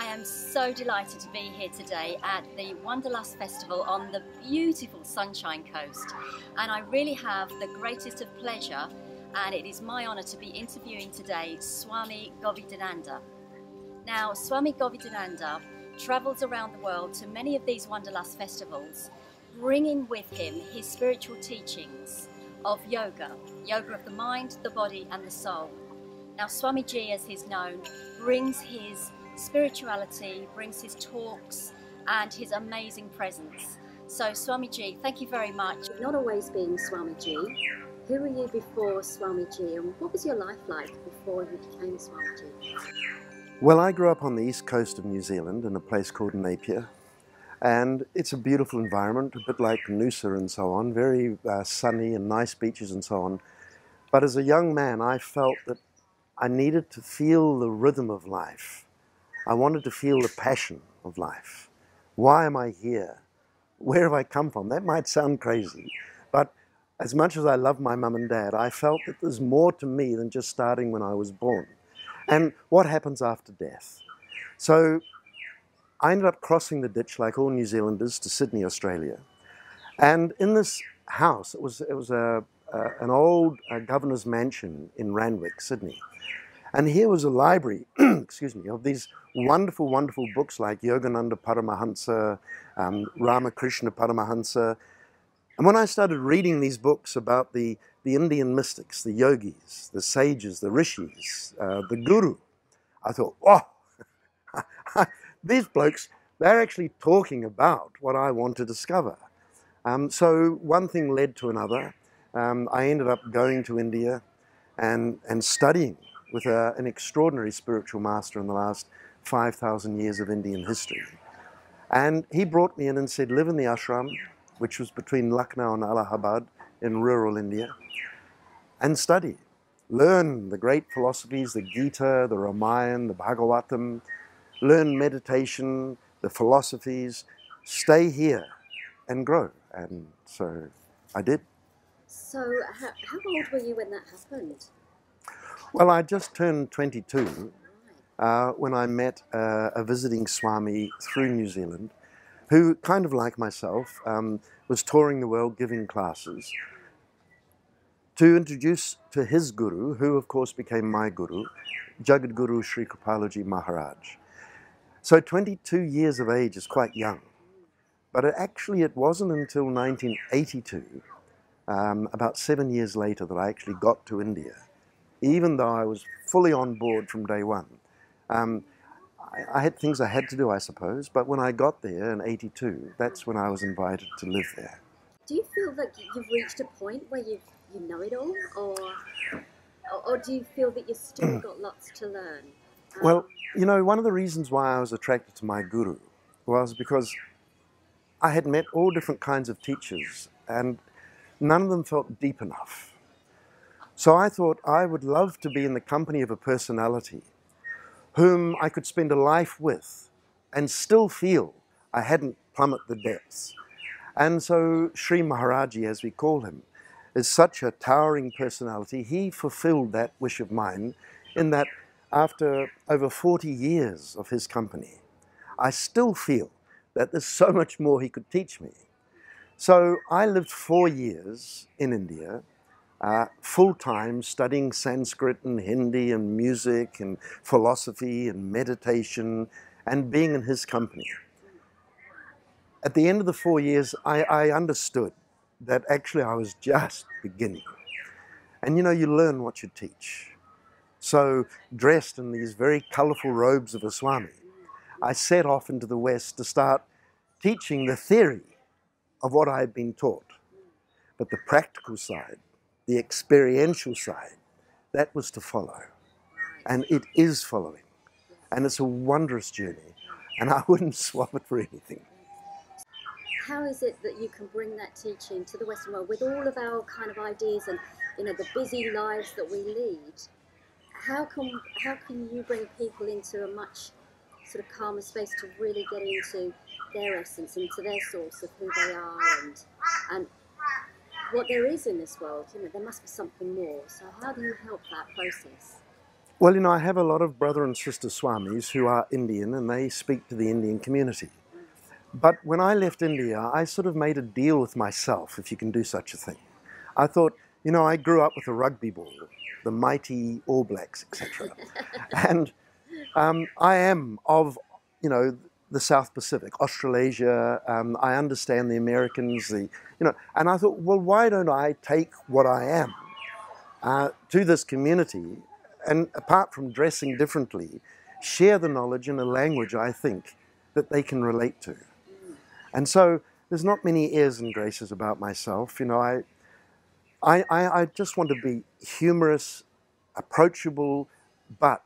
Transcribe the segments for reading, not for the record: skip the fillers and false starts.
I am so delighted to be here today at the Wanderlust Festival on the beautiful Sunshine Coast, and I really have the greatest of pleasure, and it is my honour to be interviewing today Swami Govindananda. Now, Swami Govindananda travels around the world to many of these Wanderlust festivals, bringing with him his spiritual teachings of yoga of the mind, the body and the soul. Now, Swamiji, as he's known, brings his spirituality, brings his talks and his amazing presence. So Swamiji, thank you very much. You've not always been Swamiji. Who were you before Swamiji, and what was your life like before you became Swamiji? Well, I grew up on the east coast of New Zealand in a place called Napier, and it's a beautiful environment, a bit like Noosa and so on, very sunny and nice beaches and so on. But as a young man, I felt that I needed to feel the rhythm of life. I wanted to feel the passion of life. Why am I here? Where have I come from? That might sound crazy, but as much as I love my mum and dad, I felt that there's more to me than just starting when I was born. And what happens after death? So I ended up crossing the ditch like all New Zealanders to Sydney, Australia. And in this house, it was an old governor's mansion in Randwick, Sydney. And here was a library, excuse me, of these wonderful, wonderful books like Yogananda Paramahansa, Ramakrishna Paramahansa. And when I started reading these books about the Indian mystics, the yogis, the sages, the rishis, the guru, I thought, oh, these blokes, they're actually talking about what I want to discover. So one thing led to another. I ended up going to India and studying with an extraordinary spiritual master in the last 5,000 years of Indian history. And he brought me in and said, live in the ashram, which was between Lucknow and Allahabad in rural India, and study. Learn the great philosophies, the Gita, the Ramayana, the Bhagavatam, learn meditation, the philosophies, stay here and grow. And so I did. So how old were you when that happened? Well, I just turned 22 when I met a visiting Swami through New Zealand, who, kind of like myself, was touring the world giving classes to introduce to his guru, who of course became my guru, Jagadguru Sri Kripalaji Maharaj. So 22 years of age is quite young, but it wasn't until 1982, about 7 years later, that I actually got to India. Even though I was fully on board from day one. I had things I had to do, I suppose, but when I got there in 82, that's when I was invited to live there. Do you feel that you've reached a point where you know it all, or do you feel that you've still got lots to learn? Well, you know, one of the reasons why I was attracted to my guru was because I had met all different kinds of teachers, and none of them felt deep enough. So I thought I would love to be in the company of a personality whom I could spend a life with and still feel I hadn't plummeted the depths. And so Sri Maharaji, as we call him, is such a towering personality. He fulfilled that wish of mine in that after over 40 years of his company, I still feel that there's so much more he could teach me. So I lived 4 years in India, full-time, studying Sanskrit and Hindi and music and philosophy and meditation and being in his company. At the end of the 4 years, I understood that actually I was just beginning. And you know, you learn what you teach. So dressed in these very colorful robes of a Swami, I set off into the West to start teaching the theory of what I had been taught. But the practical side, the experiential side, that was to follow. And it is following. And it's a wondrous journey. And I wouldn't swap it for anything. How is it that you can bring that teaching to the Western world with all of our kind of ideas and, you know, the busy lives that we lead? How can you bring people into a much sort of calmer space to really get into their essence, into their source of who they are and what there is in this world? You know, there must be something more. So how do you help that process? Well, you know, I have a lot of brother and sister Swamis who are Indian and they speak to the Indian community. But when I left India, I sort of made a deal with myself, if you can do such a thing. I thought, you know, I grew up with a rugby ball, the mighty All Blacks, etc. And I am of, you know, the South Pacific, Australasia. I understand the Americans, and I thought, well, why don't I take what I am to this community, and apart from dressing differently, share the knowledge in a language I think that they can relate to. And so there's not many airs and graces about myself. You know, I just want to be humorous, approachable, but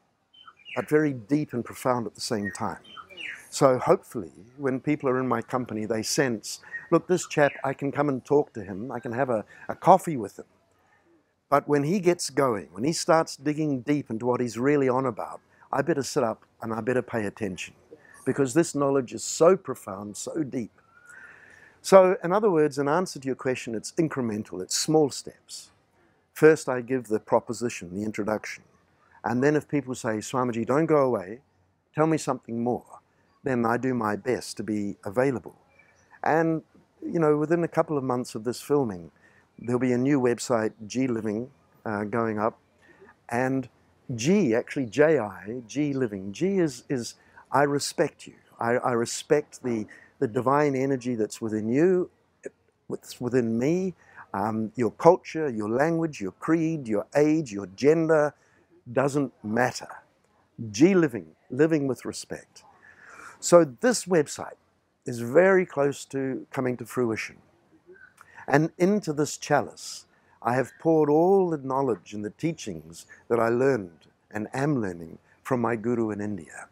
very deep and profound at the same time. So hopefully when people are in my company, they sense, look, this chap, I can come and talk to him, I can have a coffee with him. But when he gets going, when he starts digging deep into what he's really on about, I better sit up and I better pay attention, because this knowledge is so profound, so deep. So in other words, in answer to your question, it's incremental, it's small steps. First I give the proposition, the introduction. And then if people say, Swamiji, don't go away, tell me something more, then I do my best to be available. And, you know, within a couple of months of this filming, there'll be a new website, G Living, going up. And G, actually J-I, G Living. G is I respect you. I respect the divine energy that's within you, what's within me, your culture, your language, your creed, your age, your gender, doesn't matter. G Living, living with respect. So this website is very close to coming to fruition. And into this chalice, I have poured all the knowledge and the teachings that I learned and am learning from my guru in India.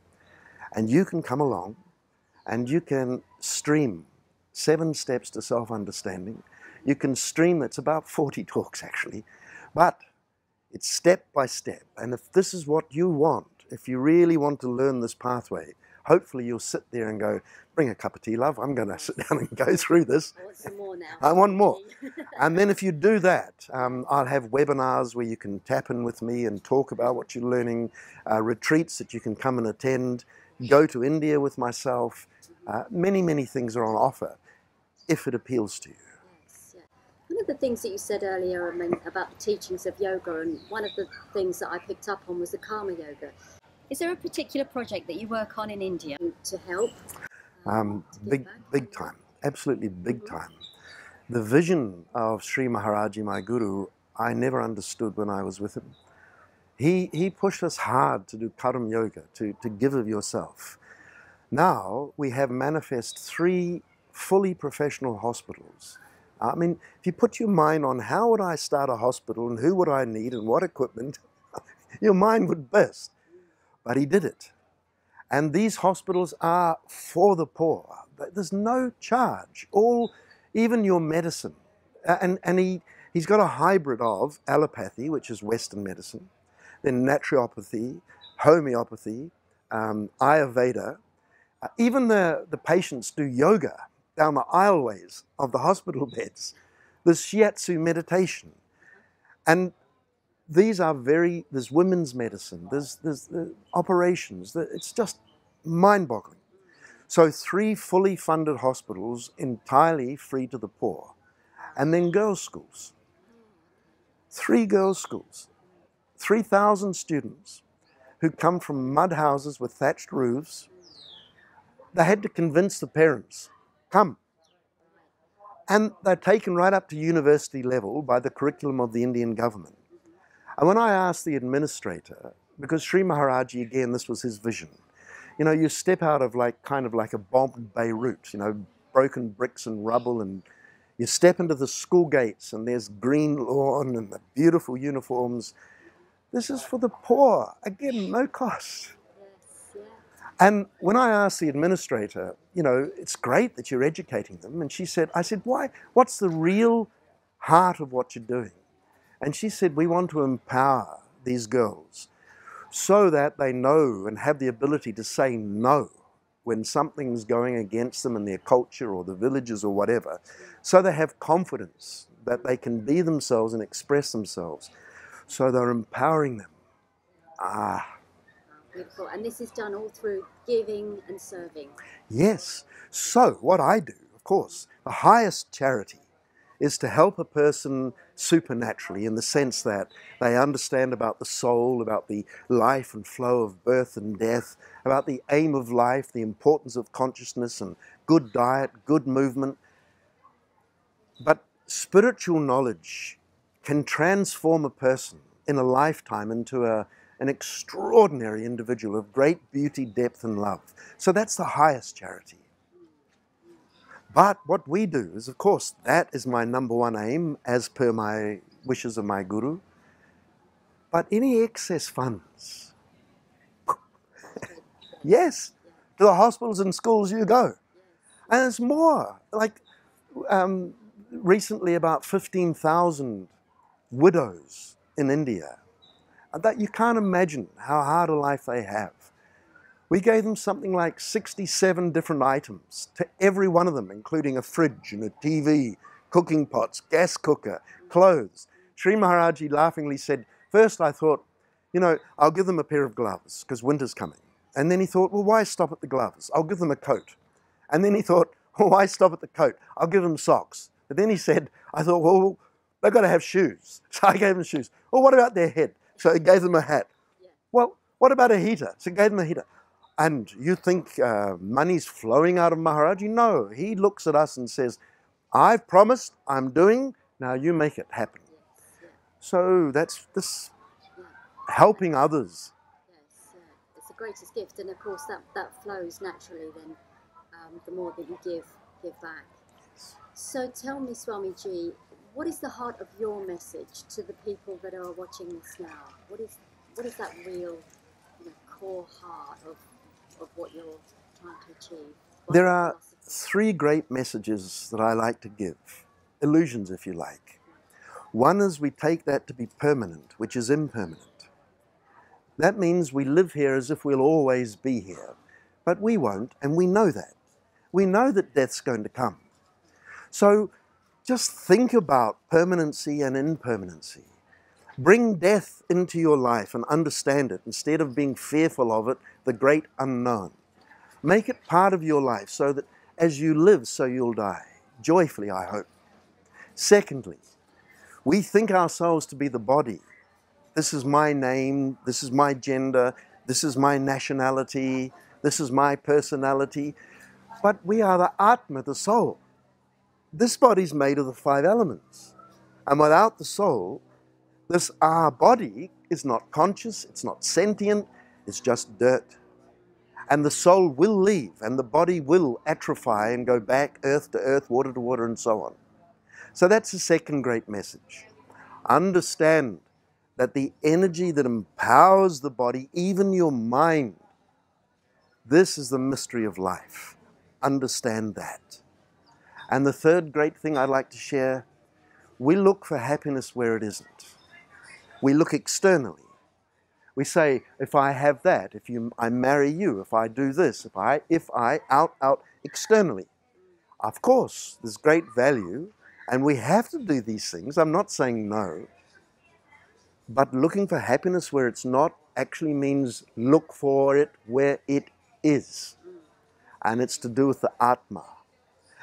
And you can come along and you can stream 7 steps to self-understanding. You can stream, it's about 40 talks actually, but it's step by step. And if this is what you want, if you really want to learn this pathway, hopefully you'll sit there and go, bring a cup of tea, love, I'm going to sit down and go through this. I want some more now. I want more. And then if you do that, I'll have webinars where you can tap in with me and talk about what you're learning, retreats that you can come and attend, go to India with myself. Many, many things are on offer if it appeals to you. Yes, yeah. One of the things that you said earlier, I mean, about the teachings of yoga, and one of the things that I picked up on was the karma yoga. Is there a particular project that you work on in India? To help? Big time, absolutely big time. The vision of Sri Maharaji, my guru, I never understood when I was with him. He pushed us hard to do karma yoga, to give of yourself. Now we have manifest 3 fully professional hospitals. I mean, if you put your mind on how would I start a hospital and who would I need and what equipment, your mind would burst. But he did it. And these hospitals are for the poor. There's no charge. Even your medicine. And he's got a hybrid of allopathy, which is Western medicine, then naturopathy, homeopathy, Ayurveda. Even the patients do yoga down the aisleways of the hospital beds. There's shiatsu meditation. And these are there's women's medicine, there's operations, it's just mind-boggling. So 3 fully funded hospitals entirely free to the poor. And then girls' schools. 3 girls' schools. 3,000 students who come from mud houses with thatched roofs. They had to convince the parents, come. And they're taken right up to university level by the curriculum of the Indian government. And when I asked the administrator, because Sri Maharaji, again, this was his vision, you know, you step out of kind of like a bombed Beirut, you know, broken bricks and rubble, and you step into the school gates and there's green lawn and the beautiful uniforms. This is for the poor, again, no cost. Yes, yeah. And when I asked the administrator, you know, it's great that you're educating them, and I said, why? What's the real heart of what you're doing? And she said, we want to empower these girls so that they know and have the ability to say no when something's going against them in their culture or the villages or whatever, so they have confidence that they can be themselves and express themselves. So they're empowering them. Ah, Beautiful. And this is done all through giving and serving. yes. So what I do, of course, the highest charity is to help a person supernaturally, in the sense that they understand about the soul, about the life and flow of birth and death, about the aim of life, the importance of consciousness and good diet, good movement. But spiritual knowledge can transform a person in a lifetime into an extraordinary individual of great beauty, depth and love. So that's the highest charity. But what we do is, of course, that is my number one aim as per my wishes of my guru. But any excess funds, yes, to the hospitals and schools you go. And it's more. Like recently about 15,000 widows in India. That you can't imagine how hard a life they have. We gave them something like 67 different items to every one of them, including a fridge and a TV, cooking pots, gas cooker, clothes. Sri Maharaji laughingly said, first I thought, you know, I'll give them a pair of gloves because winter's coming. And then he thought, well, why stop at the gloves? I'll give them a coat. And then he thought, well, why stop at the coat? I'll give them socks. But then he said, I thought, well, they've got to have shoes. So I gave them shoes. Well, what about their head? So he gave them a hat. Well, what about a heater? So he gave them a heater. And you think money's flowing out of Maharaji? No, he looks at us and says, I've promised, I'm doing, now you make it happen. So that's this helping others. Yes, it's the greatest gift, and of course that flows naturally then, the more that you give back. So tell me, Swamiji, what is the heart of your message to the people that are watching this now? What is that real, core heart of what you're trying to achieve? There are three great messages that I like to give, illusions if you like. One is we take that to be permanent, which is impermanent. That means we live here as if we'll always be here, but we won't, and we know that. We know that death's going to come. So just think about permanency and impermanency. Bring death into your life and understand it instead of being fearful of it, the great unknown. Make it part of your life so that as you live, so you'll die. Joyfully, I hope. Secondly, we think ourselves to be the body. This is my name, this is my gender, this is my nationality, this is my personality. But we are the Atma, the soul. This body's made of the 5 elements. And without the soul, our body is not conscious, it's not sentient, it's just dirt. And the soul will leave, and the body will atrophy and go back earth to earth, water to water, and so on. So that's the second great message. Understand that the energy that empowers the body, even your mind, this is the mystery of life. Understand that. And the third great thing I'd like to share, we look for happiness where it isn't. We look externally. We say, if I have that, I marry you, if I do this, if I, out, externally. Of course, there's great value, and we have to do these things. I'm not saying no. But looking for happiness where it's not actually means look for it where it is. And it's to do with the Atma.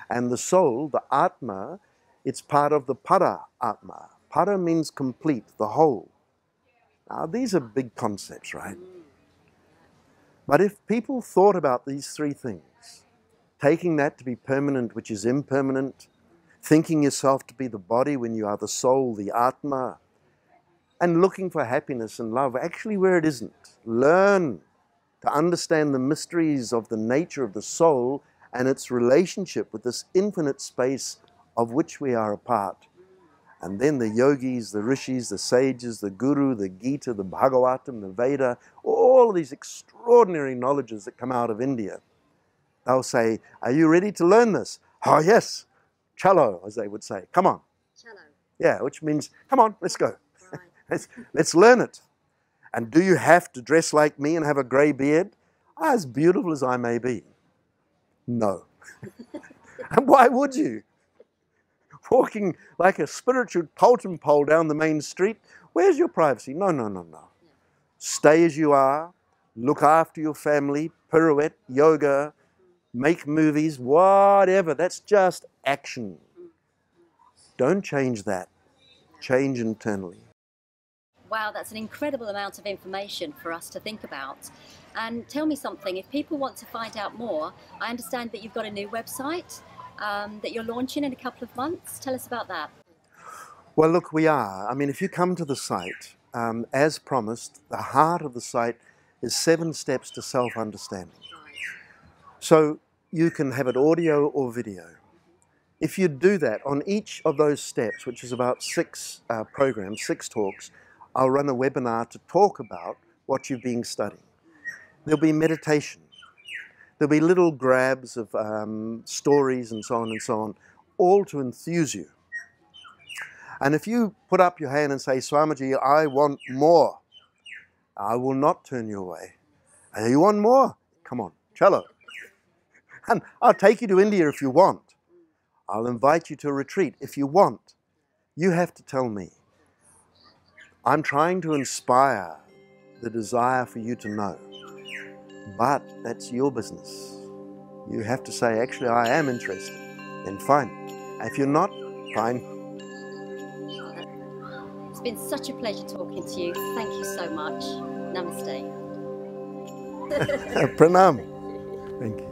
And the soul, the Atma, it's part of the Para Atma. Para means complete, the whole. Now, these are big concepts, right? But if people thought about these three things, taking that to be permanent, which is impermanent, thinking yourself to be the body when you are the soul, the Atma, and looking for happiness and love actually where it isn't. Learn to understand the mysteries of the nature of the soul and its relationship with this infinite space of which we are a part. And then the yogis, the rishis, the sages, the guru, the Gita, the Bhagavatam, the Veda, all of these extraordinary knowledges that come out of India. They'll say, are you ready to learn this? Oh yes, chalo, as they would say, come on. Chalo. Yeah, which means, come on, let's go. Right. let's learn it. And do you have to dress like me and have a grey beard? As beautiful as I may be. No. And why would you? Walking like a spiritual totem pole down the main street, where's your privacy? No, no, no, no. Stay as you are, look after your family, pirouette, yoga, make movies, whatever. That's just action. Don't change that. Change internally. Wow, that's an incredible amount of information for us to think about. And tell me something, if people want to find out more, I understand that you've got a new website that you're launching in a couple of months. Tell us about that. Well, look, we are. I mean, if you come to the site, as promised, the heart of the site is 7 steps to self-understanding. So you can have it audio or video. If you do that, on each of those steps, which is about 6 programs, 6 talks, I'll run a webinar to talk about what you've been studying. There'll be meditation. There'll be little grabs of stories and so on, all to enthuse you. And if you put up your hand and say, Swamiji, I want more, I will not turn you away. And you want more? Come on, cello. And I'll take you to India if you want. I'll invite you to a retreat if you want. You have to tell me. I'm trying to inspire the desire for you to know. But that's your business. You have to say, actually, I am interested. Then fine. If you're not, fine. It's been such a pleasure talking to you. Thank you so much. Namaste. Pranam. Thank you.